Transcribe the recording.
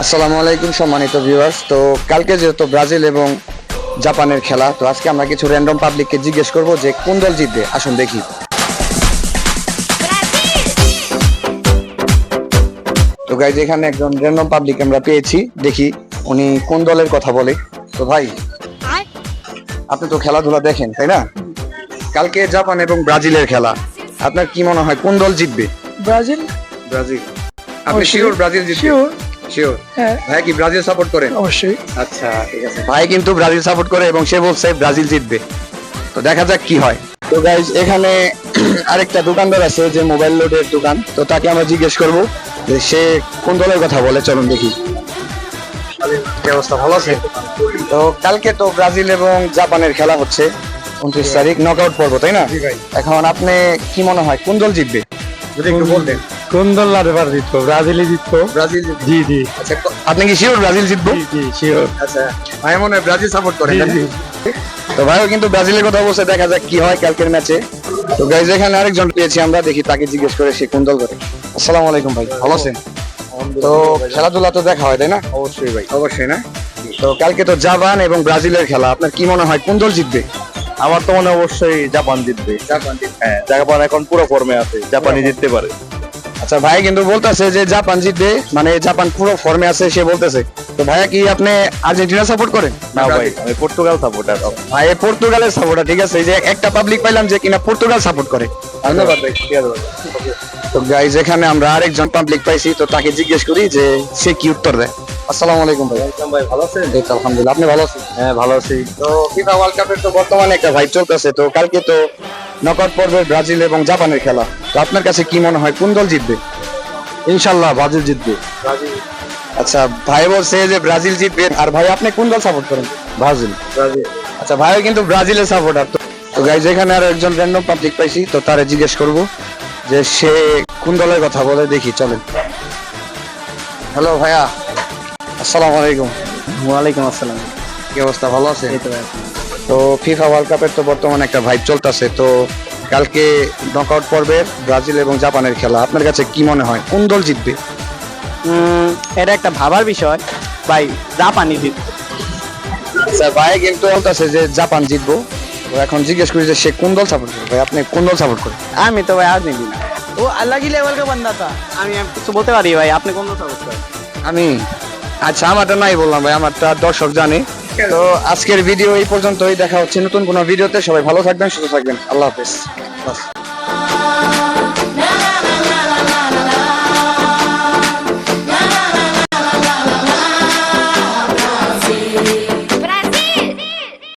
আসসালামু আলাইকুম সম্মানিত ভিউয়ার্স। তো কালকে যেহেতু ব্রাজিল এবং জাপানের খেলা, তো আজকে আমরা কিছু র্যান্ডম পাবলিককে জিজ্ঞেস করব যে কোন দল জিতবে। আসুন দেখি। তো গাইজ এখানে একজন র্যান্ডম পাবলিক আমরা পেয়েছি, দেখি উনি কোন দলের কথা বলে। তো ভাই, আপনি তো খেলাধুলা দেখেন তাই না? কালকে জাপান এবং ব্রাজিলের খেলা, আপনার কি মনে হয় কোন দল জিতবে? ব্রাজিল। ব্রাজিল? আপনি শিওর ব্রাজিল জিতবে? শিওর। শিওর? হ্যাঁ, ভাই কি ব্রাজিল সাপোর্ট করেন? অবশ্যই। আচ্ছা ঠিক আছে, ভাই কিন্তু ব্রাজিল সাপোর্ট করে এবং সে বলছে ব্রাজিল জিতবে। তো দেখা যাক কি হয়। তো গাইজ এখানে আরেকটা দোকানদার আছে যে মোবাইল লোডের দোকান, তো তাকে আমরা জিজ্ঞেস করব যে সে কোন দলের কথা বলে। চলুন দেখি। কি অবস্থা, ভালো আছে? তো কালকে তো ব্রাজিল এবং জাপানের খেলা হচ্ছে 29 তারিখ, নকআউট পর্ব তাই না? এখন আপনি কি মনে হয় কোন দল জিতবে যদি একটু বলতেন? কোন দল এবার জিতবো? ব্রাজিলই জিতবো। ব্রাজিল জিতবে? জি জি আচ্ছা, আপনি কি শিওর ব্রাজিল জিতবে? জি শিওর। আচ্ছা, ভাই মনে হয় ব্রাজিল সাপোর্ট করে। জি, জি। তো ভাইও কিন্তু ব্রাজিলের কথা বলছে, দেখা যাক কি হয় কালকের ম্যাচে। তো গাইজ এখানে আরেকজন পেয়েছি আমরা, দেখি তাকে জিজ্ঞেস করে সে কোন দল করে। আসসালামু আলাইকুম ভাই, ভালো আছেন? তো খেলাধুলা তো দেখা হয় তাই না? অবশ্যই ভাই। অবশ্যই না? তো কালকে তো জাপান এবং ব্রাজিলের খেলা, আপনার কি মনে হয় কোন দল জিতবে? আমার তো মনে হয় অবশ্যই জাপান জিতবে। জাপান। হ্যাঁ, জাপান এখন পুরো ফর্মে আছে, জাপানই জিততে পারে। আচ্ছা, ভাই কিন্তু বলতেছে যে জাপান জিতবে, মানে জাপান পুরো ফর্মে আছে সে বলতেছে। তো ভাইয়া কি আপনি আর্জেন্টিনা সাপোর্ট করেন? না ভাই, আমি পর্তুগাল সাপোর্টার। ভাই পর্তুগালের সাপোর্টার, ঠিক আছে। এই যে একটা পাবলিক পাইলাম যে কিনা পর্তুগাল সাপোর্ট করে। ধন্যবাদ ভাই। তো গাইজ এখানে আমরা আরেকজন পাবলিক পাইছি, তো তাকে জিজ্ঞেস করি যে সে কি উত্তর দেয়। আসসালামু আলাইকুম ভাই। ভাই ভালো আছেন? এই তো আলহামদুলিল্লাহ, আপনি ভালো আছেন? হ্যাঁ ভালো আছি। তো ফিফা ওয়ার্ল্ড কাপের তো বর্তমানে একটা ভাই চলতেছে, তো কালকে তো নকআউট পর্বের ব্রাজিল এবং জাপানের খেলা, তো আপনার কাছে কি মনে হয় কোন দল জিতবে? ইনশাআল্লাহ ব্রাজিল জিতবে। আচ্ছা, ভাই বলছে যে ব্রাজিল জিতবে। আর ভাই আপনি কোন দল সাপোর্ট করেন? ব্রাজিল। আচ্ছা, ভাইও কিন্তু ব্রাজিলের সাপোর্টার। তো গাইজ এখানে আর একজন র্যান্ডম পাবলিক পাইছি, তো তারে জিজ্ঞেস করব যে সে কোন দলের কথা বলে। দেখি, চলেন। হ্যালো ভাইয়া, আসসালামু আলাইকুম। ওয়ালাইকুম আসসালাম। কি অবস্থা, ভালো আছে? এই তো ভাই। তো ফিফা ওয়ার্ল্ড কাপের তো বর্তমানে একটা ভাইব চলতেছে, তো কালকে নকআউট পর্বের ব্রাজিল এবং জাপানের খেলা, আপনার কাছে কি মনে হয় কোন দল জিতবে? এটা একটা ভাবার বিষয় ভাই, জাপানই জিতবে। স্যার, ভাই কিন্তু বলতেছে যে জাপান জিতবো। তো এখন জিজ্ঞেস করি যে সে কোন দল সাপোর্ট করে। ভাই আপনি কোন দল সাপোর্ট করেন? আমি তো ভাই আর্জেন্টিনা। ও আল্লাহ কি লেভেল কা বান্দা থা। আমি কিছু বলতে পারি ভাই, আপনি কোন দল সাপোর্ট করেন? আমি, আচ্ছা আমারটা নাই বললাম ভাই, আমারটা দর্শক জানে। তো আজকের ভিডিও এই পর্যন্তই, দেখা হচ্ছে নতুন কোনো ভিডিওতে। সবাই ভালো থাকবেন, সুস্থ থাকবেন, আল্লাহ হাফেজ।